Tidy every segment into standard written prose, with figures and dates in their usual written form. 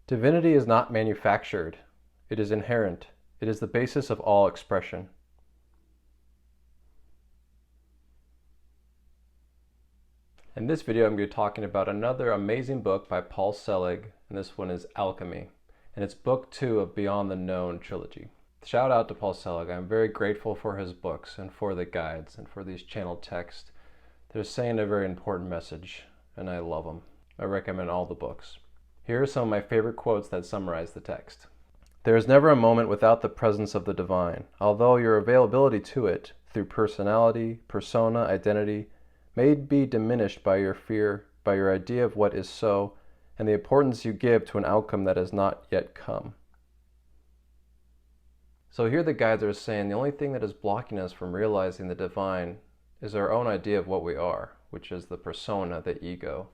Divinity is not manufactured. It is inherent. It is the basis of all expression. In this video, I'm going to be talking about another amazing book by Paul Selig, and this one is Alchemy, and it's book 2 of Beyond the Known trilogy. Shout out to Paul Selig. I'm very grateful for his books and for the guides and for these channeled texts. They're saying a very important message, and I love them. I recommend all the books. Here are some of my favorite quotes that summarize the text. There is never a moment without the presence of the divine, although your availability to it, through personality, persona, identity, may be diminished by your fear, by your idea of what is so, and the importance you give to an outcome that has not yet come. So here the guides are saying the only thing that is blocking us from realizing the divine is our own idea of what we are, which is the persona, the ego,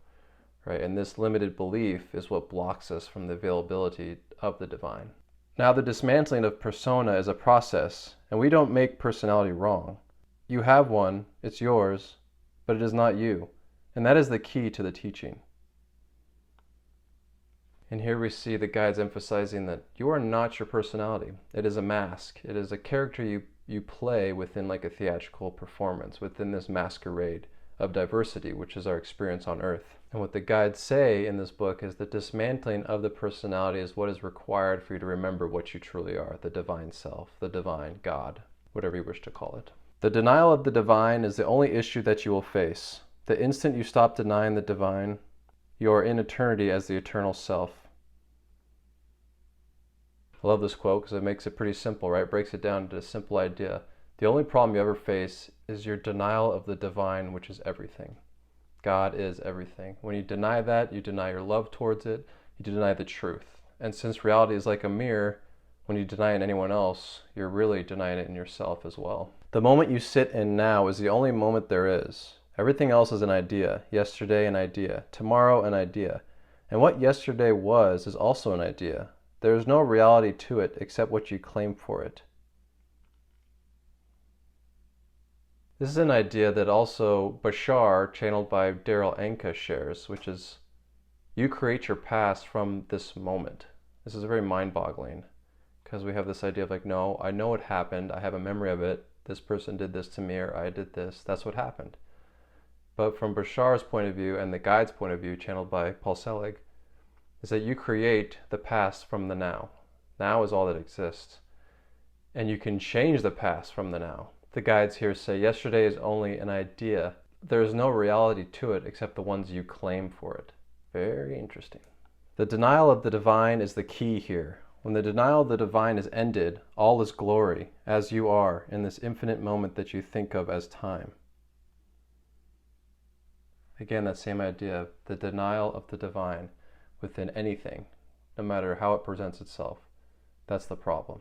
right? And this limited belief is what blocks us from the availability of the divine. Now, the dismantling of persona is a process, and we don't make personality wrong. You have one, it's yours, but it is not you. And that is the key to the teaching. And here we see the guides emphasizing that you are not your personality. It is a mask. It is a character you play within like a theatrical performance, within this masquerade of diversity, which is our experience on earth. And what the guides say in this book is the dismantling of the personality is what is required for you to remember what you truly are, the divine self, the divine God, whatever you wish to call it. The denial of the divine is the only issue that you will face. The instant you stop denying the divine, you are in eternity as the eternal self. I love this quote because it makes it pretty simple, right? It breaks it down to a simple idea. The only problem you ever face is your denial of the divine, which is everything. God is everything. When you deny that, you deny your love towards it, you deny the truth. And since reality is like a mirror, when you deny it in anyone else, you're really denying it in yourself as well. The moment you sit in now is the only moment there is. Everything else is an idea. Yesterday, an idea. Tomorrow, an idea. And what yesterday was is also an idea. There is no reality to it except what you claim for it. This is an idea that also Bashar, channeled by Daryl Anka, shares, which is you create your past from this moment. This is very mind-boggling because we have this idea of like, no, I know what happened. I have a memory of it. This person did this to me, or I did this. That's what happened. But from Bashar's point of view and the guide's point of view, channeled by Paul Selig, is that you create the past from the now. Now is all that exists. And you can change the past from the now. The guides here say yesterday is only an idea. There is no reality to it except the ones you claim for it. Very interesting. The denial of the divine is the key here. When the denial of the divine is ended, all is glory, as you are in this infinite moment that you think of as time. Again, that same idea, the denial of the divine within anything, no matter how it presents itself. That's the problem.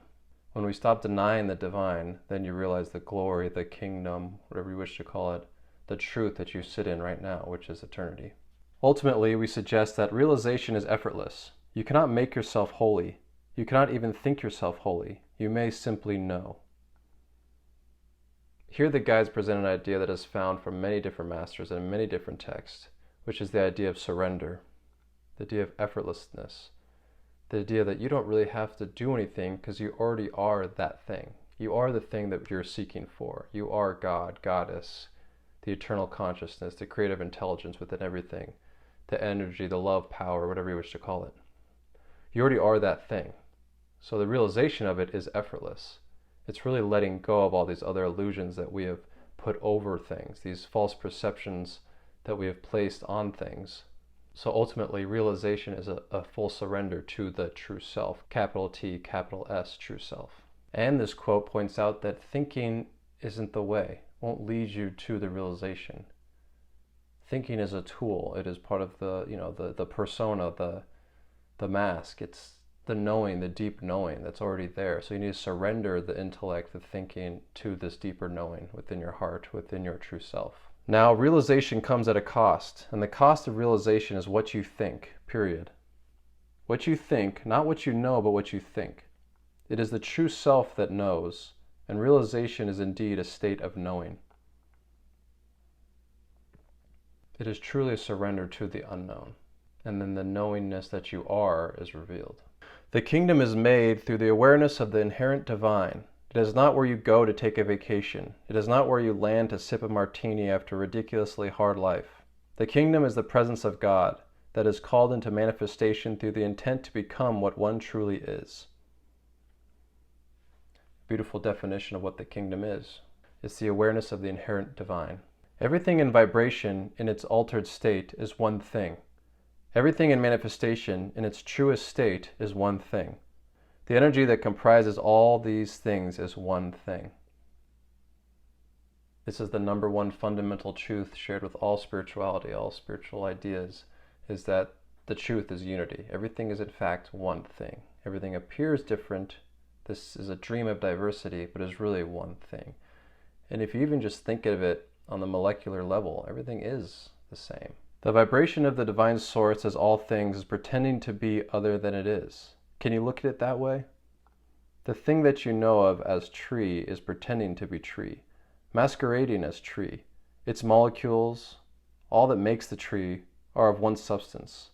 When we stop denying the divine, then you realize the glory, the kingdom, whatever you wish to call it, the truth that you sit in right now, which is eternity. Ultimately, we suggest that realization is effortless. You cannot make yourself holy. You cannot even think yourself holy. You may simply know. Here the guides present an idea that is found from many different masters and in many different texts, which is the idea of surrender, the idea of effortlessness, the idea that you don't really have to do anything because you already are that thing. You are the thing that you're seeking for. You are God, Goddess, the eternal consciousness, the creative intelligence within everything, the energy, the love, power, whatever you wish to call it. You already are that thing. So the realization of it is effortless. It's really letting go of all these other illusions that we have put over things, these false perceptions that we have placed on things. So ultimately, realization is a full surrender to the true self, capital T, capital S, true self. And this quote points out that thinking isn't the way, won't lead you to the realization. Thinking is a tool. It is part of the persona, the mask. It's the knowing, the deep knowing that's already there. So you need to surrender the intellect, the thinking to this deeper knowing within your heart, within your true self. Now, realization comes at a cost, and the cost of realization is what you think, period. What you think, not what you know, but what you think. It is the true self that knows, and realization is indeed a state of knowing. It is truly a surrender to the unknown. and then the knowingness that you are is revealed. The kingdom is made through the awareness of the inherent divine. It is not where you go to take a vacation. It is not where you land to sip a martini after a ridiculously hard life. The kingdom is the presence of God that is called into manifestation through the intent to become what one truly is. Beautiful definition of what the kingdom is. It's the awareness of the inherent divine. Everything in vibration in its altered state is one thing. Everything in manifestation in its truest state is one thing. The energy that comprises all these things is one thing. This is the number one fundamental truth shared with all spirituality, all spiritual ideas, is that the truth is unity. Everything is in fact one thing. Everything appears different. This is a dream of diversity, but is really one thing. And if you even just think of it on the molecular level, everything is the same. The vibration of the divine source as all things is pretending to be other than it is. Can you look at it that way? The thing that you know of as tree is pretending to be tree, masquerading as tree. Its molecules, all that makes the tree, are of one substance.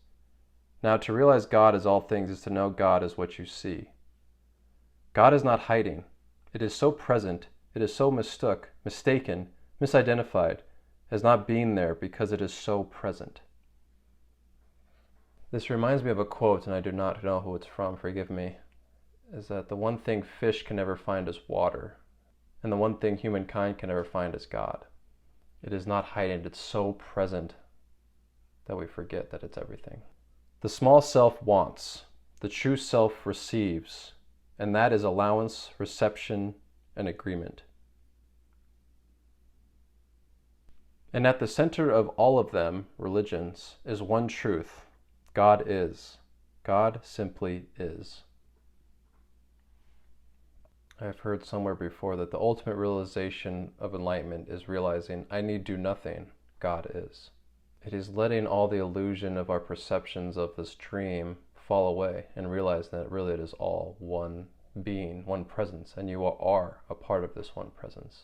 Now, to realize God as all things is to know God as what you see. God is not hiding. It is so present, it is so mistaken, misidentified, as not being there because it is so present. This reminds me of a quote, and I do not know who it's from, forgive me, is that the one thing fish can never find is water, and the one thing humankind can never find is God. It is not hiding, it's so present that we forget that it's everything. The small self wants, the true self receives, and that is allowance, reception, and agreement. And at the center of all of them, religions, is one truth. God is. God simply is. I've heard somewhere before that the ultimate realization of enlightenment is realizing I need do nothing, God is. It is letting all the illusion of our perceptions of this dream fall away and realize that really it is all one being, one presence, and you are a part of this one presence.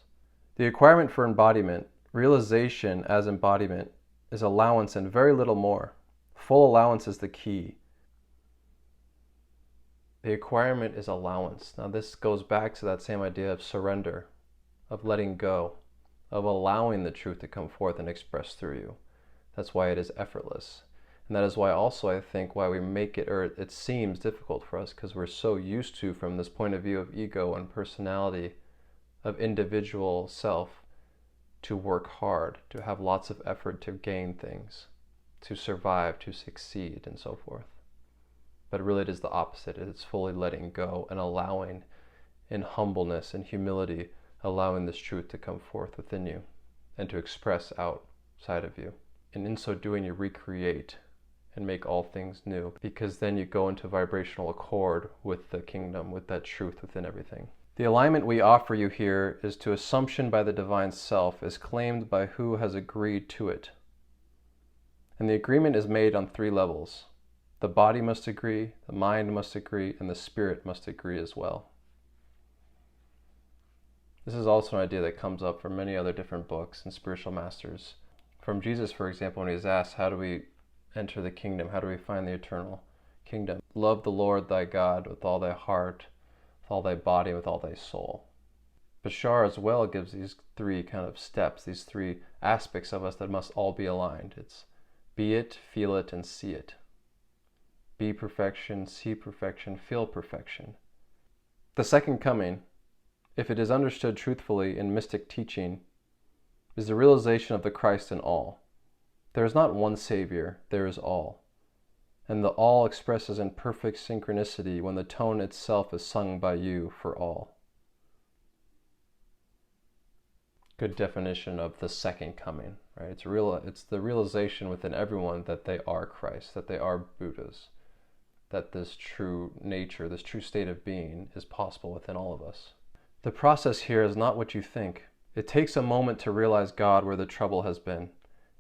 The requirement for embodiment, realization as embodiment, is allowance and very little more. Full allowance is the key. The requirement is allowance. Now this goes back to that same idea of surrender, of letting go, of allowing the truth to come forth and express through you. That's why it is effortless. And that is why also I think why we make it, or it seems difficult for us, because we're so used to, from this point of view of ego and personality, of individual self, to work hard, to have lots of effort to gain things, to survive, to succeed, and so forth. But really it is the opposite. It's fully letting go and allowing, in humbleness and humility, allowing this truth to come forth within you and to express outside of you. And in so doing, you recreate and make all things new, because then you go into vibrational accord with the kingdom, with that truth within everything. The alignment we offer you here is to assumption by the divine self, is claimed by who has agreed to it. And the agreement is made on 3 levels. The body must agree, the mind must agree, and the spirit must agree as well. This is also an idea that comes up from many other different books and spiritual masters. From Jesus, for example, when he's asked, how do we enter the kingdom? How do we find the eternal kingdom? Love the Lord thy God with all thy heart, with all thy body, with all thy soul. Bashar as well gives these 3 kind of steps, these 3 aspects of us that must all be aligned. It's be it, feel it, and see it. Be perfection, see perfection, feel perfection. The second coming, if it is understood truthfully in mystic teaching, is the realization of the Christ in all. There is not one Savior, there is all. And the all expresses in perfect synchronicity when the tone itself is sung by you for all. Good definition of the second coming, right? It's the realization within everyone that they are Christ, that they are Buddhas, that this true nature, this true state of being is possible within all of us. The process here is not what you think. It takes a moment to realize God where the trouble has been.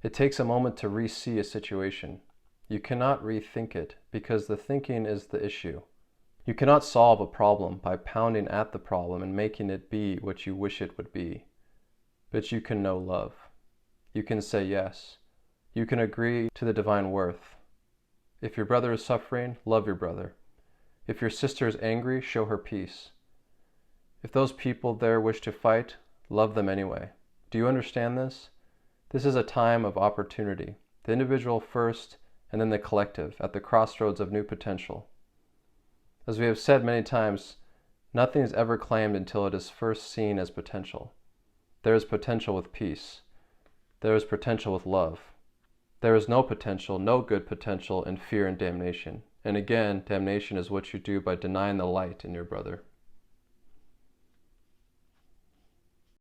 It takes a moment to re-see a situation. You cannot rethink it because the thinking is the issue. You cannot solve a problem by pounding at the problem and making it be what you wish it would be. But you can know love. You can say yes. You can agree to the divine worth. If your brother is suffering, love your brother. If your sister is angry, show her peace. If those people there wish to fight, love them anyway. Do you understand this? This is a time of opportunity. The individual first, and then the collective, at the crossroads of new potential. As we have said many times, nothing is ever claimed until it is first seen as potential. There is potential with peace. There is potential with love. There is no potential, no good potential in fear and damnation. And again, damnation is what you do by denying the light in your brother.